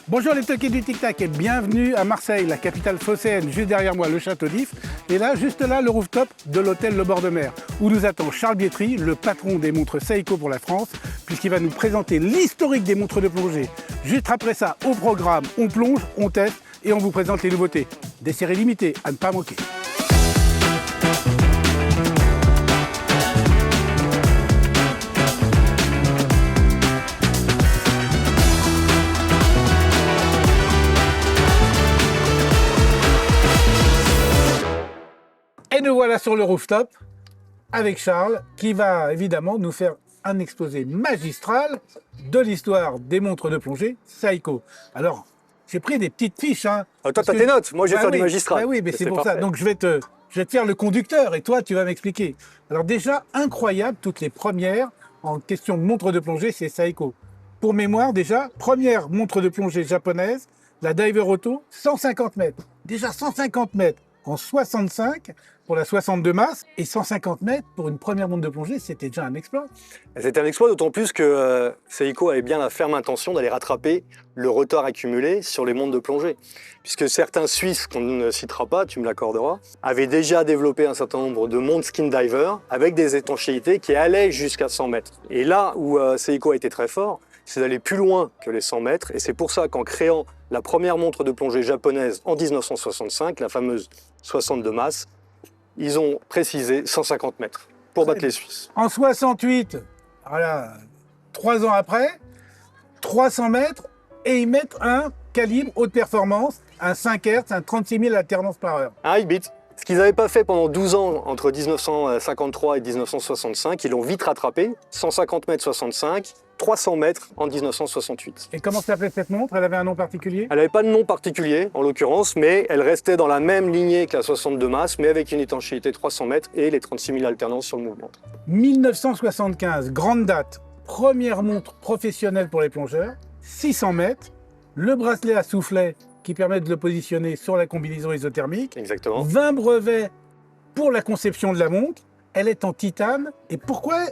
Bonjour les toqués du Tic Tac et bienvenue à Marseille, la capitale phocéenne, juste derrière moi le château d'If. Et là, juste là, le rooftop de l'hôtel Le Bord de Mer, où nous attend Charles Bietri, le patron des montres Seiko pour la France, puisqu'il va nous présenter l'historique des montres de plongée. Juste après ça, au programme, on plonge, on teste et on vous présente les nouveautés. Des séries limitées à ne pas manquer. Et nous voilà sur le rooftop avec Charles qui va évidemment nous faire un exposé magistral de l'histoire des montres de plongée Seiko. Alors, j'ai pris des petites fiches. Toi, tu as tes notes, moi je vais faire du magistral. Oui, mais c'est pour ça. Donc je vais te faire le conducteur et toi, tu vas m'expliquer. Alors déjà, incroyable, toutes les premières en question de montres de plongée, c'est Seiko. Pour mémoire, déjà, première montre de plongée japonaise, la Diver Auto, 150 mètres. Déjà 150 mètres en 65 pour la 62 Mass et 150 mètres pour une première montre de plongée, c'était déjà un exploit. C'était un exploit, d'autant plus que Seiko avait bien la ferme intention d'aller rattraper le retard accumulé sur les montres de plongée. Puisque certains Suisses, qu'on ne citera pas, tu me l'accorderas, avaient déjà développé un certain nombre de montres Skin Diver avec des étanchéités qui allaient jusqu'à 100 mètres. Et là où Seiko a été très fort, c'est d'aller plus loin que les 100 mètres. Et c'est pour ça qu'en créant la première montre de plongée japonaise en 1965, la fameuse 62 Mass, ils ont précisé 150 mètres pour battre les Suisses. En 68, voilà, 3 ans après, 300 mètres et ils mettent un calibre haute performance, un 5 Hz, un 36 000 alternances par heure. Un 8 bits. Ce qu'ils n'avaient pas fait pendant 12 ans, entre 1953 et 1965, ils l'ont vite rattrapé. 150 mètres 65, 300 mètres en 1968. Et comment s'appelait cette montre? Elle avait un nom particulier? Elle n'avait pas de nom particulier, en l'occurrence, mais elle restait dans la même lignée que la 62 Mass, mais avec une étanchéité 300 mètres et les 36 000 alternances sur le mouvement. 1975, grande date. Première montre professionnelle pour les plongeurs, 600 mètres. Le bracelet à soufflet qui permet de le positionner sur la combinaison isothermique. Exactement. 20 brevets pour la conception de la montre. Elle est en titane. Et pourquoi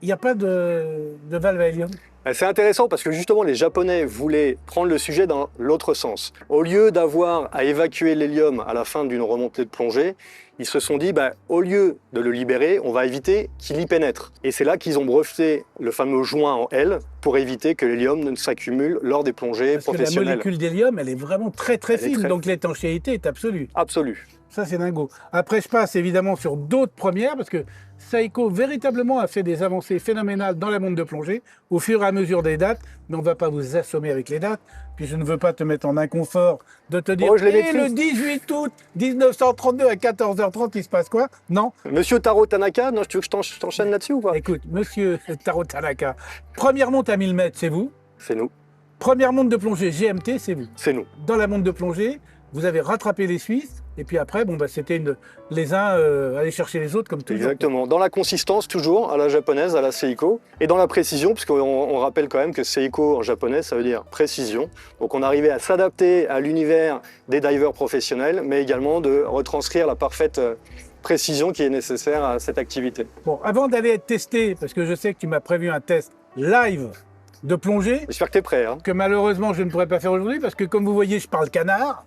il n'y a pas de valve à hélium? C'est intéressant parce que justement les Japonais voulaient prendre le sujet dans l'autre sens. Au lieu d'avoir à évacuer l'hélium à la fin d'une remontée de plongée, ils se sont dit, au lieu de le libérer, on va éviter qu'il y pénètre. Et c'est là qu'ils ont breveté le fameux joint en L pour éviter que l'hélium ne s'accumule lors des plongées professionnelles. Parce que la molécule d'hélium, elle est vraiment très fine, donc l'étanchéité est absolue. Absolue. Ça, c'est dingo. Après, je passe évidemment sur d'autres premières, parce que Seiko, véritablement, a fait des avancées phénoménales dans la montre de plongée, au fur et à mesure des dates, mais on ne va pas vous assommer avec les dates, puis je ne veux pas te mettre en inconfort de te dire, le 18 août 1932 à 14h30, il se passe quoi? Non. Monsieur Taro Tanaka, non, tu veux que je t'enchaîne là-dessus ou pas? Écoute, monsieur Taro Tanaka, première montre à 1000 mètres, c'est vous? C'est nous. Première montre de plongée GMT, c'est vous? C'est nous. Dans la montre de plongée, vous avez rattrapé les Suisses, et puis après, c'était les uns aller chercher les autres comme toujours. Exactement. Dans la consistance, toujours, à la japonaise, à la Seiko. Et dans la précision, puisqu'on rappelle quand même que Seiko en japonais, ça veut dire précision. Donc on arrivait à s'adapter à l'univers des divers professionnels, mais également de retranscrire la parfaite précision qui est nécessaire à cette activité. Bon, avant d'aller être testé, parce que je sais que tu m'as prévu un test live de plongée. J'espère que tu es prêt. Que malheureusement, je ne pourrais pas faire aujourd'hui, parce que comme vous voyez, je parle canard.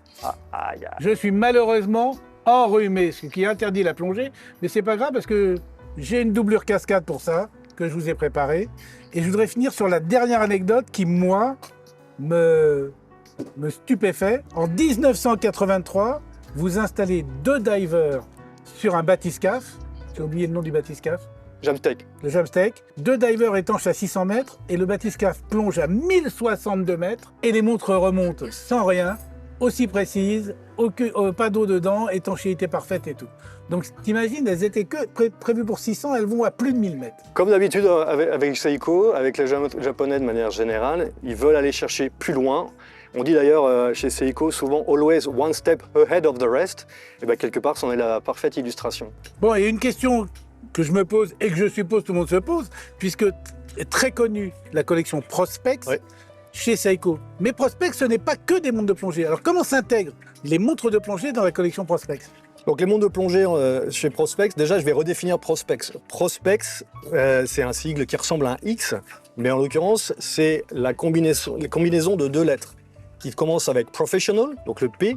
Je suis malheureusement enrhumé, ce qui interdit la plongée. Mais c'est pas grave, parce que j'ai une doublure cascade pour ça, que je vous ai préparée. Et je voudrais finir sur la dernière anecdote qui, moi, me stupéfait. En 1983, vous installez 2 divers sur un bathyscaphe. J'ai oublié le nom du bathyscaphe. Jamstec. Le Jamstec. 2 divers étanches à 600 mètres et le bathyscaphe plonge à 1062 mètres et les montres remontent sans rien, aussi précises, pas d'eau dedans, étanchéité parfaite et tout. Donc t'imagines, elles étaient que prévues pour 600, elles vont à plus de 1000 mètres. Comme d'habitude avec Seiko, avec les Japonais de manière générale, ils veulent aller chercher plus loin. On dit d'ailleurs chez Seiko souvent « always one step ahead of the rest ». Et bien quelque part, c'en est la parfaite illustration. Bon, il y a une question que je me pose et que je suppose tout le monde se pose, puisque est très connue la collection Prospex chez Seiko. Mais Prospex, ce n'est pas que des montres de plongée. Alors comment s'intègrent les montres de plongée dans la collection Prospex? Donc les montres de plongée chez Prospex, déjà je vais redéfinir Prospex. Prospex, c'est un sigle qui ressemble à un X, mais en l'occurrence c'est la combinaison de 2 lettres. qui commence avec Professional, donc le P,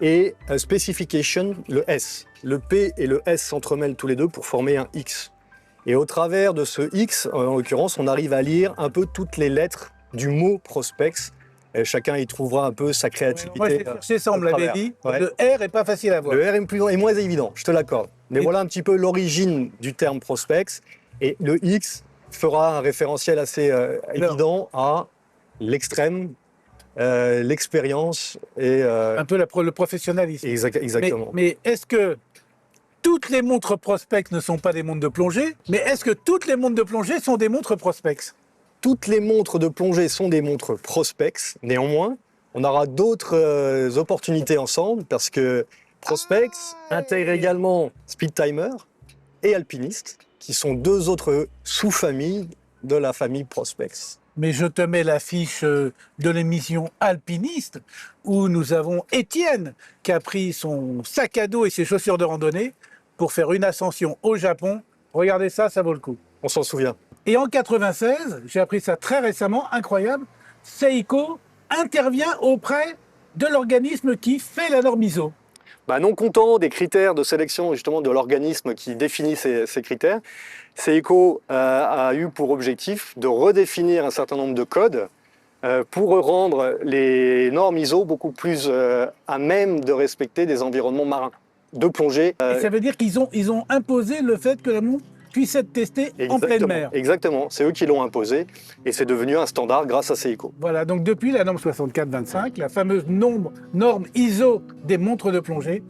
et Specification, le S. Le P et le S s'entremêlent tous les deux pour former un X. Et au travers de ce X, en l'occurrence, on arrive à lire un peu toutes les lettres du mot prospects. Et chacun y trouvera un peu sa créativité. Moi, j'ai cherché ça, on me l'avait dit. Ouais. Le R est pas facile à voir. Le R est moins évident, je te l'accorde. Mais voilà un petit peu l'origine du terme prospects. Et le X fera un référentiel assez évident à l'extrême, l'expérience et... Un peu le professionnalisme. Exactement. Mais est-ce que toutes les montres prospects ne sont pas des montres de plongée? Mais est-ce que toutes les montres de plongée sont des montres prospects? Toutes les montres de plongée sont des montres prospects. Néanmoins, on aura d'autres opportunités ensemble parce que prospects intègre également speed timer et alpiniste, qui sont deux autres sous-familles de la famille prospects. Mais je te mets l'affiche de l'émission Alpiniste où nous avons Étienne qui a pris son sac à dos et ses chaussures de randonnée pour faire une ascension au Japon. Regardez ça, ça vaut le coup. On s'en souvient. Et en 96, j'ai appris ça très récemment, incroyable, Seiko intervient auprès de l'organisme qui fait la norme ISO. Non content des critères de sélection justement de l'organisme qui définit ces critères, Seiko a eu pour objectif de redéfinir un certain nombre de codes pour rendre les normes ISO beaucoup plus à même de respecter des environnements marins, de plongée. Et ça veut dire qu'ils ont imposé le fait que la montre puisse être testée en pleine mer. Exactement, c'est eux qui l'ont imposé et c'est devenu un standard grâce à Seiko. Voilà, donc depuis la norme 6425, la fameuse norme ISO des montres de plongée,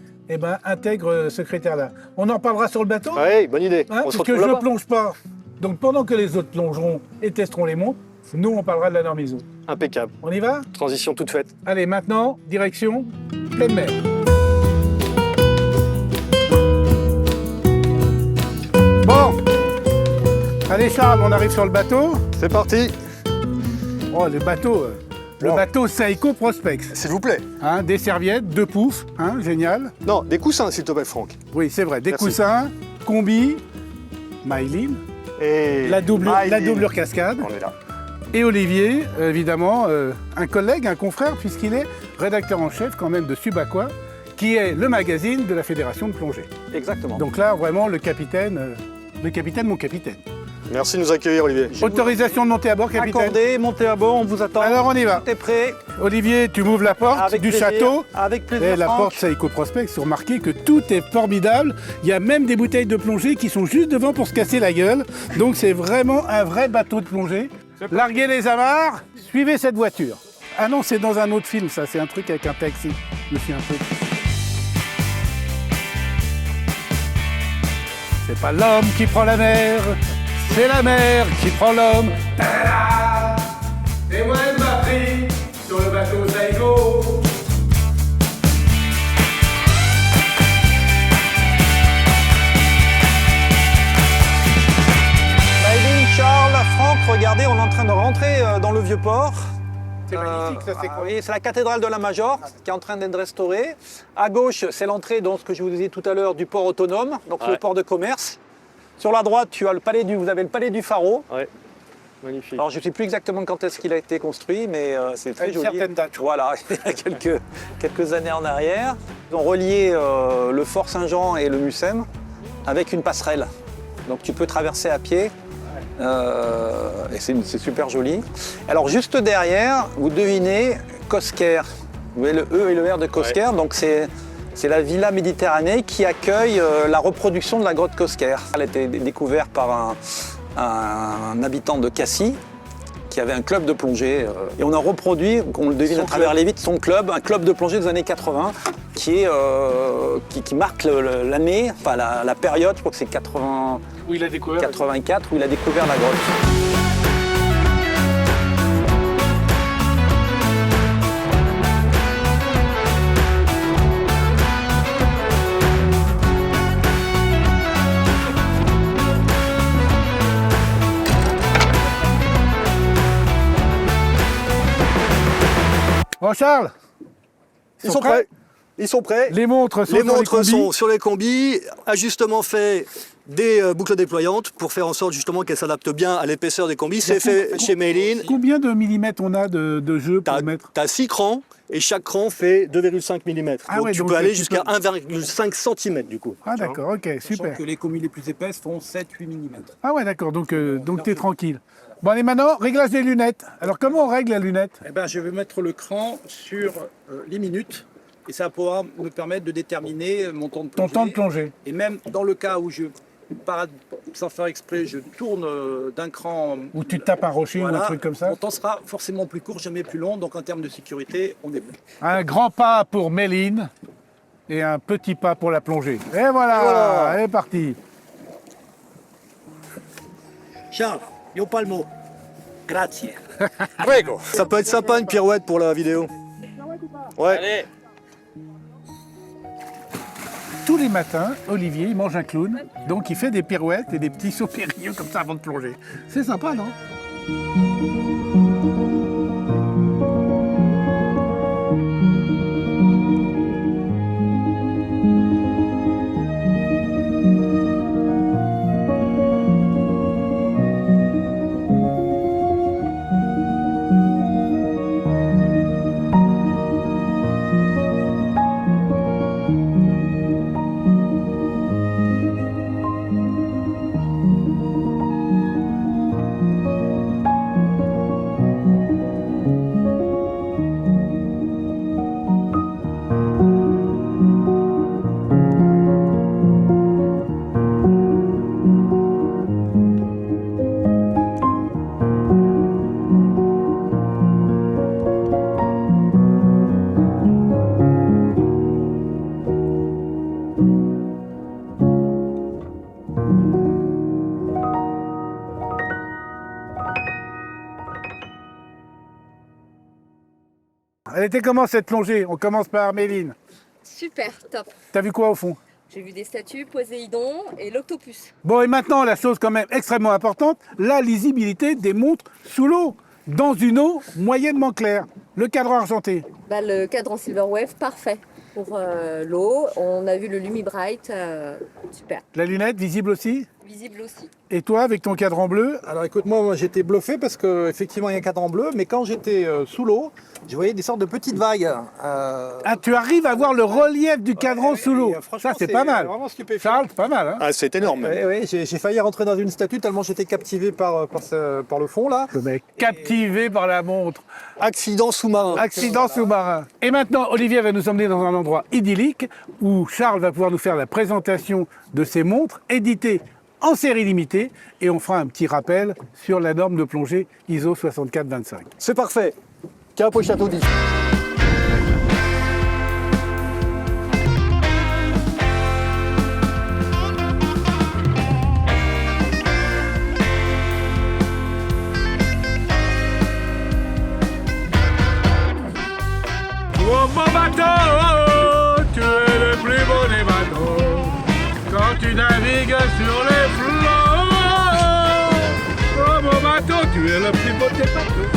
intègre ce critère-là. On en parlera sur le bateau. Oui, bonne idée. Parce que je ne plonge pas. Donc pendant que les autres plongeront et testeront les montres, nous on parlera de la norme ISO. Impeccable. On y va? Transition toute faite. Allez, maintenant, direction pleine mer. Bon, allez Charles, on arrive sur le bateau. C'est parti. Oh, le bateau Seiko Prospects. S'il vous plaît. Des serviettes, 2 poufs, génial. Non, des coussins s'il te plaît Franck. Oui, c'est vrai, des Merci. coussins, combi, Myline, Et la doublure cascade. On est là. Et Olivier, évidemment, un collègue, un confrère, puisqu'il est rédacteur en chef quand même de Subaqua, qui est le magazine de la Fédération de plongée. Exactement. Donc là, vraiment, le capitaine, mon capitaine. Merci de nous accueillir Olivier. Autorisation de monter à bord, capitaine. Accordé, montez à bord, on vous attend. Alors on y va. T'es prêt? Olivier, tu m'ouvres la porte Avec du plaisir. château. Avec plaisir, Et la Franck. porte Seiko Prospects, vous remarquez que tout est formidable. Il y a même des bouteilles de plongée qui sont juste devant pour se casser la gueule. Donc c'est vraiment un vrai bateau de plongée. Larguez les amarres, suivez cette voiture. Ah non, c'est dans un autre film, ça. C'est un truc avec un taxi. Je me suis un peu... C'est pas l'homme qui prend la mer, c'est la mer qui prend l'homme. Ta-da! Et moi, elle m'a pris sur le bateau Seiko. Maëlyn, Charles, Franck, regardez, on est en train de rentrer dans le vieux port. C'est magnifique, ça, c'est quoi? Oui, c'est la cathédrale de la Major qui est en train d'être restaurée. À gauche, c'est l'entrée dans ce que je vous disais tout à l'heure du port autonome, donc le port de commerce. Sur la droite, vous avez le palais du Pharo. Ouais. Magnifique. Alors, je ne sais plus exactement quand est-ce qu'il a été construit, mais c'est très À une joli. certaine date. Voilà, il y a quelques années en arrière. Ils ont relié le Fort Saint-Jean et le Mucem avec une passerelle. Donc, tu peux traverser à pied. Et c'est super joli. Alors, juste derrière, vous devinez Cosquer. Vous voyez le E et le R de Cosquer. Ouais. Donc, c'est la Villa Méditerranée qui accueille la reproduction de la grotte Cosquer. Elle a été découverte par un habitant de Cassis qui avait un club de plongée. Et on a reproduit, on le devine à travers les vitres, son club, un club de plongée des années 80 qui marque l'année, enfin la période, je crois que c'est 80, Où il a découvert 84, où il a découvert la grotte. Bon Charles, Ils sont prêts. Ils sont prêts. Les montres sont Les sur les montres combis. sont sur les combis. Ajustement fait des boucles déployantes pour faire en sorte justement qu'elles s'adaptent bien à l'épaisseur des combis. C'est fait chez Meilin. Combien de millimètres on a de jeu pour mettre? Tu as 6 crans et chaque cran fait 2,5 mm. Ah donc ouais, tu donc peux aller tu jusqu'à peux- 1,5 cm du coup. Ah d'accord, ok, super. Sachant que les combis les plus épaisses font 7-8 mm. Ah ouais, d'accord, donc t'es tranquille. Bon allez, maintenant, réglage des lunettes. Alors comment on règle la lunette? Eh ben, je vais mettre le cran sur les minutes et ça va pouvoir me permettre de déterminer mon temps de Ton plongée. temps de plongée. Et même dans le cas où sans faire exprès, je tourne d'un cran. Ou tu tapes un rocher ou un truc comme ça. Mon temps sera forcément plus court, jamais plus long. Donc en termes de sécurité, on est bon. Un grand pas pour Méline et un petit pas pour la plongée. Et voilà, Voilà. elle est partie. Charles, io palmo. Grazie. Ça peut être sympa une pirouette pour la vidéo. Ouais. Allez. Tous les matins, Olivier, il mange un clown, donc il fait des pirouettes et des petits sauts périlleux comme ça avant de plonger. C'est sympa, non? Elle était comment cette plongée? On commence par Méline. Super, top. T'as vu quoi au fond? J'ai vu des statues, Poséidon et l'octopus. Bon, et maintenant, la chose quand même extrêmement importante, la lisibilité des montres sous l'eau, dans une eau moyennement claire. Le cadran argenté. Bah, le cadran Silver Wave, parfait pour l'eau. On a vu le Lumi-Bright, super. La lunette, visible aussi. Visible aussi. Et toi, avec ton cadran bleu? Alors écoute, moi j'étais bluffé parce qu'effectivement il y a un cadran bleu, mais quand j'étais sous l'eau, je voyais des sortes de petites vagues. Ah, tu arrives à voir le relief du cadran sous l'eau. Ça, c'est pas mal. Vraiment stupéfiant. Charles, c'est pas mal, hein? Ah, c'est énorme. même. Oui, j'ai failli rentrer dans une statue tellement j'étais captivé par le fond là. Le mec captivé par la montre. Accident sous-marin. Accident sous-marin. Et maintenant, Olivier va nous emmener dans un endroit idyllique où Charles va pouvoir nous faire la présentation de ses montres éditées en série limitée et on fera un petit rappel sur la norme de plongée ISO 6425. C'est parfait. Cap au château d'If. Oh mon bateau, tu es le plus beau des bateaux quand tu navigues sur les flots. Oh mon bateau, tu es le plus beau des bateaux.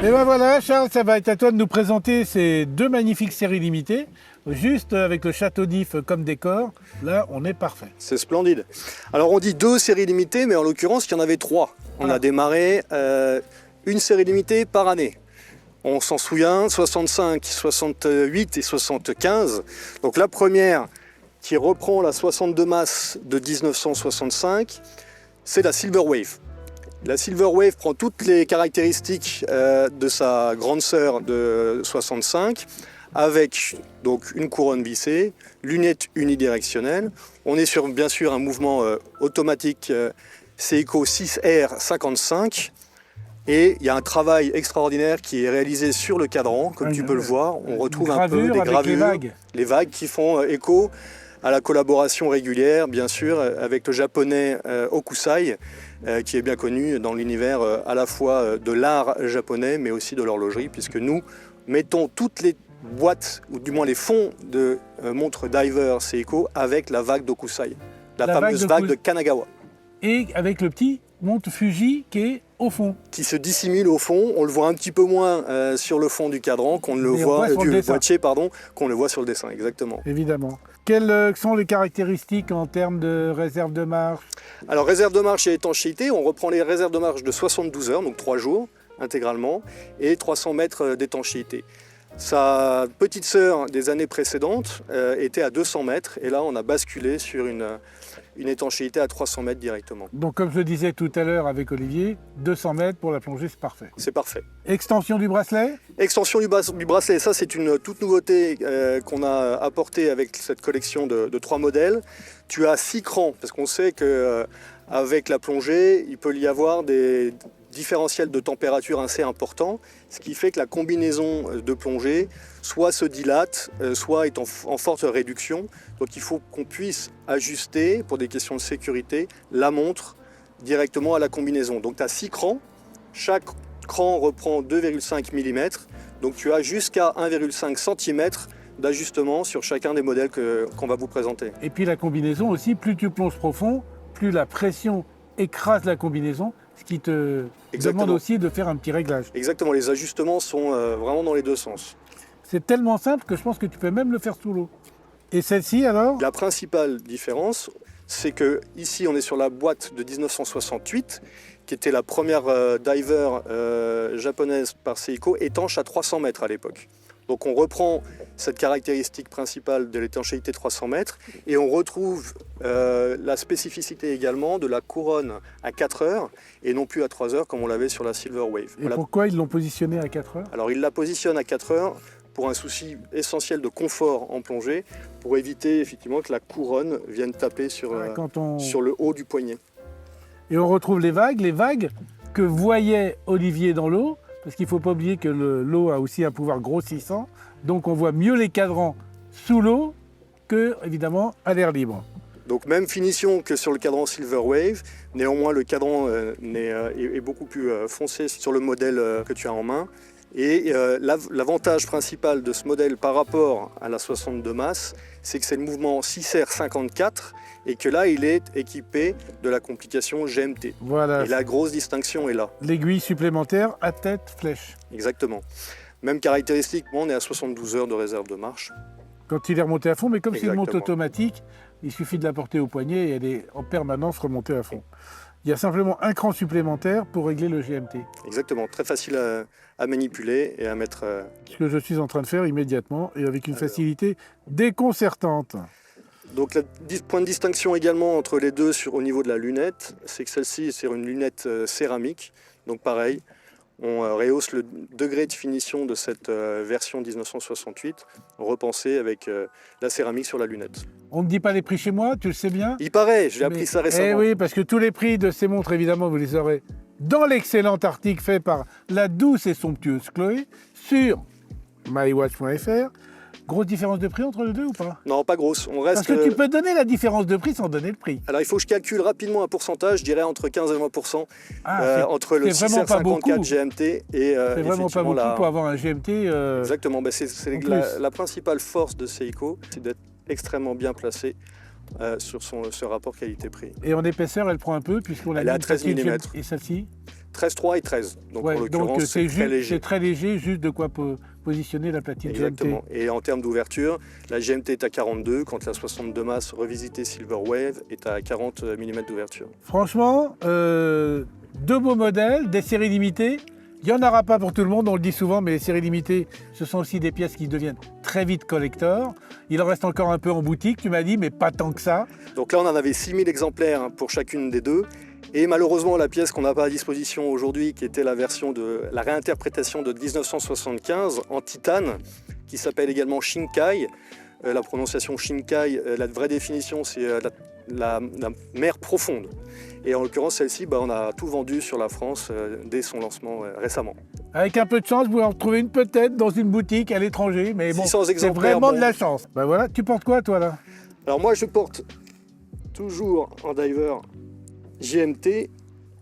Et ben voilà, Charles, ça va être à toi de nous présenter ces deux magnifiques séries limitées, juste avec le château d'If comme décor. Là, on est parfait. C'est splendide. Alors on dit 2 séries limitées, mais en l'occurrence, il y en avait 3. On a démarré une série limitée par année. On s'en souvient, 65, 68 et 75. Donc la première, qui reprend la 62 masses de 1965, c'est la Silver Wave. La Silver Wave prend toutes les caractéristiques de sa grande sœur de 65, avec donc une couronne vissée, lunettes unidirectionnelles. On est sur bien sûr un mouvement automatique Seiko 6R55 et il y a un travail extraordinaire qui est réalisé sur le cadran, comme tu peux le voir. On retrouve un peu des avec gravures, les vagues. les vagues qui font écho à la collaboration régulière, bien sûr, avec le japonais Okusai, qui est bien connu dans l'univers à la fois de l'art japonais, mais aussi de l'horlogerie, puisque nous mettons toutes les boîtes, ou du moins les fonds de montres diver Seiko avec la vague d'Okusai, la fameuse vague de Kanagawa. Et avec le petit montre Fuji qui est au fond. Qui se dissimule au fond, on le voit un petit peu moins sur le fond du cadran qu'on ne le voit, du boîtier, pardon, qu'on le voit sur le dessin, exactement. Évidemment. Quelles sont les caractéristiques en termes de réserve de marche? Alors réserve de marche et étanchéité, on reprend les réserves de marche de 72 heures, donc 3 jours intégralement, et 300 mètres d'étanchéité. Sa petite sœur des années précédentes était à 200 mètres, et là on a basculé sur une étanchéité à 300 mètres directement. Donc comme je le disais tout à l'heure avec Olivier, 200 mètres pour la plongée, c'est parfait. C'est parfait. Extension du bracelet? Extension du bracelet, ça c'est une toute nouveauté qu'on a apportée avec cette collection de 3 modèles. Tu as 6 crans, parce qu'on sait qu'avec la plongée, il peut y avoir des différentiels de température assez importants, ce qui fait que la combinaison de plongée soit se dilate, soit est en forte réduction. Donc il faut qu'on puisse ajuster, pour des questions de sécurité, la montre directement à la combinaison. Donc tu as 6 crans, chaque cran reprend 2,5 mm, donc tu as jusqu'à 1,5 cm d'ajustement sur chacun des modèles qu'on va vous présenter. Et puis la combinaison aussi, plus tu plonges profond, plus la pression écrase la combinaison, ce qui te demande aussi de faire un petit réglage. Exactement, les ajustements sont vraiment dans les deux sens. C'est tellement simple que je pense que tu peux même le faire sous l'eau. Et celle-ci alors? La principale différence, c'est que ici on est sur la boîte de 1968, qui était la première diver japonaise par Seiko, étanche à 300 mètres à l'époque. Donc on reprend cette caractéristique principale de l'étanchéité 300 mètres et on retrouve la spécificité également de la couronne à 4 heures et non plus à 3 heures comme on l'avait sur la Silver Wave. Et pourquoi ils l'ont positionnée à 4 heures? Alors ils la positionnent à 4 heures pour un souci essentiel de confort en plongée, pour éviter effectivement que la couronne vienne taper sur le haut du poignet. Et on retrouve les vagues que voyait Olivier dans l'eau, parce qu'il ne faut pas oublier que l'eau a aussi un pouvoir grossissant, donc on voit mieux les cadrans sous l'eau que, évidemment, à l'air libre. Donc même finition que sur le cadran Silver Wave, néanmoins le cadran est beaucoup plus foncé sur le modèle que tu as en main. Et l'avantage principal de ce modèle par rapport à la 62 Mass, c'est que c'est le mouvement 6R54 et que là il est équipé de la complication GMT. Voilà. Et la grosse distinction est là. L'aiguille supplémentaire à tête flèche. Exactement. Même caractéristique, on est à 72 heures de réserve de marche. Quand il est remonté à fond, mais comme c'est une montre automatique, il suffit de la porter au poignet et elle est en permanence remontée à fond. Il y a simplement un cran supplémentaire pour régler le GMT. Exactement, très facile à manipuler et à mettre... Ce que je suis en train de faire immédiatement et avec une facilité déconcertante. Donc le point de distinction également entre les deux au niveau de la lunette, c'est que celle-ci c'est une lunette céramique, donc pareil, on rehausse le degré de finition de cette version 1968, repensée avec la céramique sur la lunette. On ne me dit pas les prix chez moi, tu le sais bien? Il paraît, j'ai appris ça récemment. Eh oui, parce que tous les prix de ces montres, évidemment, vous les aurez dans l'excellent article fait par la douce et somptueuse Chloé sur mywatch.fr. Grosse différence de prix entre les deux ou pas? Non, pas grosse. On reste... Parce que tu peux donner la différence de prix sans donner le prix. Alors il faut que je calcule rapidement un pourcentage, je dirais entre 15 et 20% entre le vraiment 6R54 GMT et c'est vraiment pas beaucoup pour avoir un GMT. Exactement, c'est la principale force de Seiko, c'est d'être extrêmement bien placé sur ce rapport qualité-prix. Et en épaisseur, elle prend un peu puisqu'on a elle est à 13 mm. Et celle-ci? 13,3 et 13. Donc ouais, en l'occurrence, c'est très léger. C'est très léger, juste de quoi positionner la platine Exactement. GMT. Et en termes d'ouverture, la GMT est à 42, quand la 62 Mass revisitée Silver Wave est à 40 mm d'ouverture. Franchement, deux beaux modèles, des séries limitées. Il n'y en aura pas pour tout le monde, on le dit souvent, mais les séries limitées, ce sont aussi des pièces qui deviennent très vite collector. Il en reste encore un peu en boutique, tu m'as dit, mais pas tant que ça. Donc là, on en avait 6000 exemplaires pour chacune des deux. Et malheureusement, la pièce qu'on n'a pas à disposition aujourd'hui, qui était la version de la réinterprétation de 1975 en titane, qui s'appelle également Shinkai. La prononciation Shinkai, la vraie définition, c'est la mer profonde. Et en l'occurrence, celle-ci, on a tout vendu sur la France dès son lancement récemment. Avec un peu de chance, vous en retrouvez une peut-être dans une boutique à l'étranger, mais bon, c'est vraiment de la chance. Ben voilà, tu portes quoi toi là? Alors moi je porte toujours en diver GMT,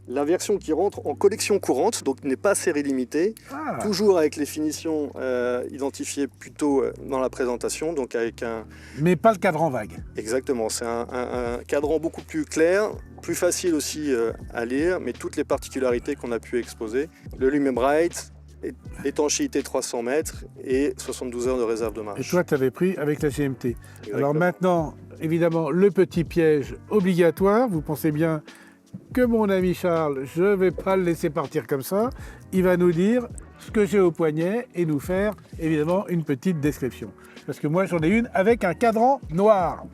la version qui rentre en collection courante, donc n'est pas série limitée, toujours avec les finitions identifiées plus tôt dans la présentation, donc avec un... Mais pas le cadran vague. Exactement, c'est un cadran beaucoup plus clair, plus facile aussi à lire, mais toutes les particularités qu'on a pu exposer. Le LumiBright, étanchéité 300 mètres et 72 heures de réserve de marche. Et toi, tu avais pris avec la GMT. Exactement. Alors maintenant, évidemment, le petit piège obligatoire, vous pensez bien que mon ami Charles, je ne vais pas le laisser partir comme ça. Il va nous dire ce que j'ai au poignet et nous faire évidemment une petite description. Parce que moi j'en ai une avec un cadran noir.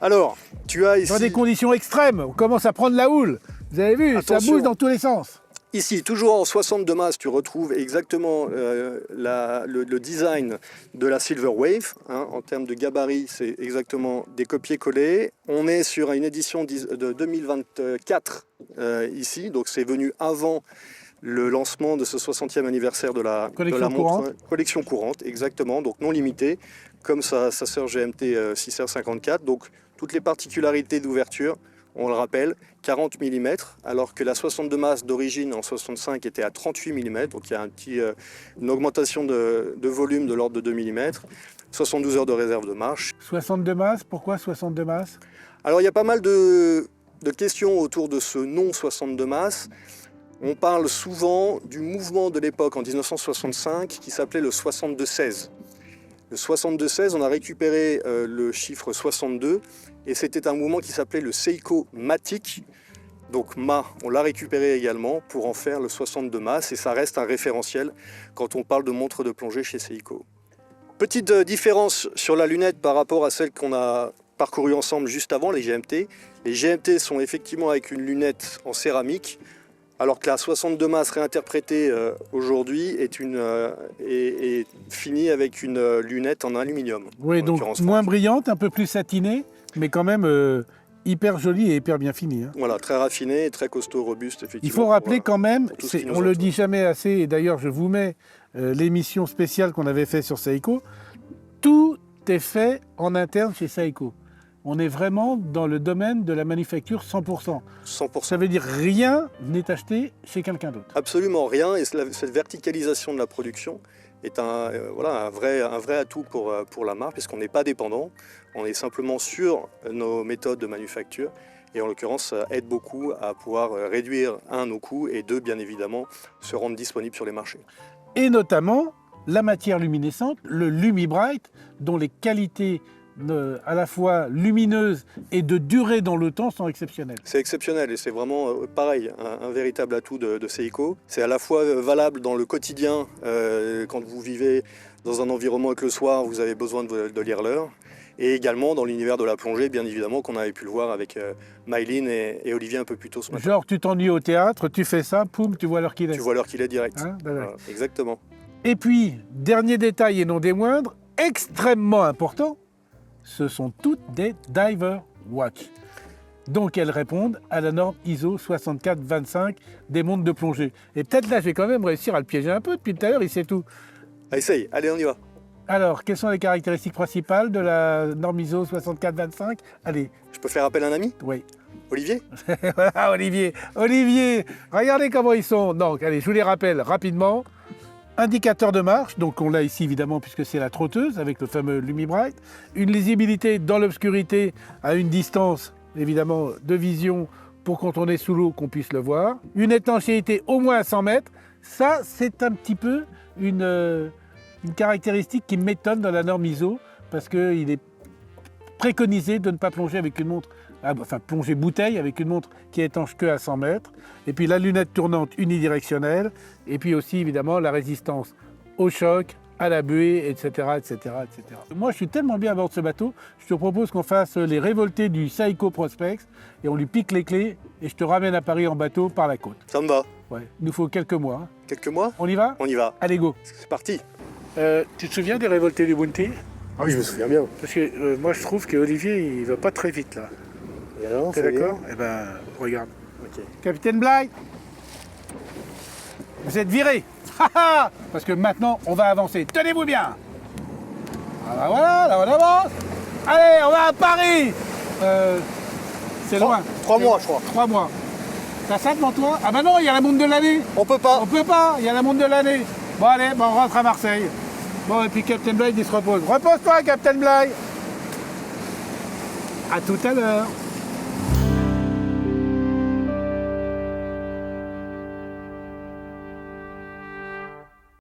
Alors, tu as ici... Dans des conditions extrêmes, on commence à prendre la houle. Vous avez vu, Attention. ça bouge dans tous les sens. Ici, toujours en 62 masses, tu retrouves exactement le design de la Silver Wave. En termes de gabarit, c'est exactement des copier-coller. On est sur une édition de 2024 ici, donc c'est venu avant le lancement de ce 60e anniversaire de la montre. Collection courante, exactement, donc non limitée, comme sa sœur GMT 6R54. Donc toutes les particularités d'ouverture, on le rappelle, 40 mm, alors que la 62 masses d'origine en 65 était à 38 mm, donc il y a une augmentation de volume de l'ordre de 2 mm, 72 heures de réserve de marche. 62 masses, pourquoi 62 masses? Alors il y a pas mal de questions autour de ce nom 62 masses. On parle souvent du mouvement de l'époque en 1965 qui s'appelait le 62-16. Le 62-16, on a récupéré le chiffre 62 et c'était un mouvement qui s'appelait le Seiko Matic. Donc Ma, on l'a récupéré également pour en faire le 62 masses et ça reste un référentiel quand on parle de montre de plongée chez Seiko. Petite différence sur la lunette par rapport à celle qu'on a parcourue ensemble juste avant, les GMT. Les GMT sont effectivement avec une lunette en céramique, alors que la 62 masses réinterprétée aujourd'hui est finie avec une lunette en aluminium. Oui, donc moins brillante, un peu plus satinée, mais quand même hyper jolie et hyper bien finie. Voilà, très raffinée, très costaud, robuste, effectivement. Il faut rappeler quand même, on ne le dit entoure. jamais assez, et d'ailleurs je vous mets l'émission spéciale qu'on avait faite sur Seiko, tout est fait en interne chez Seiko. On est vraiment dans le domaine de la manufacture 100%. 100%. Ça veut dire rien n'est acheté chez quelqu'un d'autre. Absolument rien, et cette verticalisation de la production est un vrai atout pour la marque, puisqu'on n'est pas dépendant, on est simplement sur nos méthodes de manufacture, et en l'occurrence ça aide beaucoup à pouvoir réduire, nos coûts, et deux, bien évidemment, se rendre disponible sur les marchés. Et notamment la matière luminescente, le LumiBright, dont les qualités à la fois lumineuses et de durée dans le temps sont exceptionnelles. C'est exceptionnel et c'est vraiment pareil, un véritable atout de Seiko. C'est à la fois valable dans le quotidien, quand vous vivez dans un environnement et que le soir vous avez besoin de lire l'heure, et également dans l'univers de la plongée, bien évidemment, qu'on avait pu le voir avec Maïline et Olivier un peu plus tôt ce matin. Genre tu t'ennuies au théâtre, tu fais ça, poum, tu vois l'heure qu'il est. Tu vois l'heure qu'il est direct. Hein, voilà, exactement. Et puis, dernier détail et non des moindres, extrêmement important, ce sont toutes des Diver Watch. Donc elles répondent à la norme ISO 6425 des montres de plongée. Et peut-être là, je vais quand même réussir à le piéger un peu. Depuis tout à l'heure, il sait tout. Essaye, allez, on y va. Alors, quelles sont les caractéristiques principales de la norme ISO 6425? Allez. Je peux faire appel à un ami? Oui. Olivier? Voilà, Olivier, regardez comment ils sont. Donc, allez, je vous les rappelle rapidement. Indicateur de marche, donc on l'a ici évidemment puisque c'est la trotteuse avec le fameux LumiBright. Une lisibilité dans l'obscurité à une distance évidemment de vision pour quand on est sous l'eau qu'on puisse le voir. Une étanchéité au moins à 100 mètres. Ça, c'est un petit peu une caractéristique qui m'étonne dans la norme ISO parce qu'il est préconisé de ne pas plonger avec une montre, enfin plonger bouteille avec une montre qui est étanche que à 100 mètres. Et puis la lunette tournante unidirectionnelle. Et puis aussi évidemment la résistance au choc, à la buée, etc., etc., etc. Moi je suis tellement bien à bord de ce bateau, je te propose qu'on fasse les révoltés du Seiko Prospex et on lui pique les clés et je te ramène à Paris en bateau par la côte. Ça me va. Ouais, il nous faut quelques mois. Hein. Quelques mois? On y va? On y va. Allez go. C'est parti. Tu te souviens des révoltés du Bounty? Ah oui, je me souviens bien. Parce que moi je trouve que Olivier il va pas très vite là. Et alors, t'es d'accord? Eh ben regarde. Ok. Capitaine Bly, vous êtes viré. Parce que maintenant on va avancer. Tenez-vous bien. Voilà, là on avance. Allez, on va à Paris. C'est loin. 3 mois, je crois. 3 mois. T'as ça devant toi? Ah bah non, il y a la montre de l'année. On peut pas. On peut pas, il y a la montre de l'année. Bon allez, bon, on rentre à Marseille. Bon, et puis Captain Bligh, il se repose. Repose-toi, Captain Bligh. À tout à l'heure.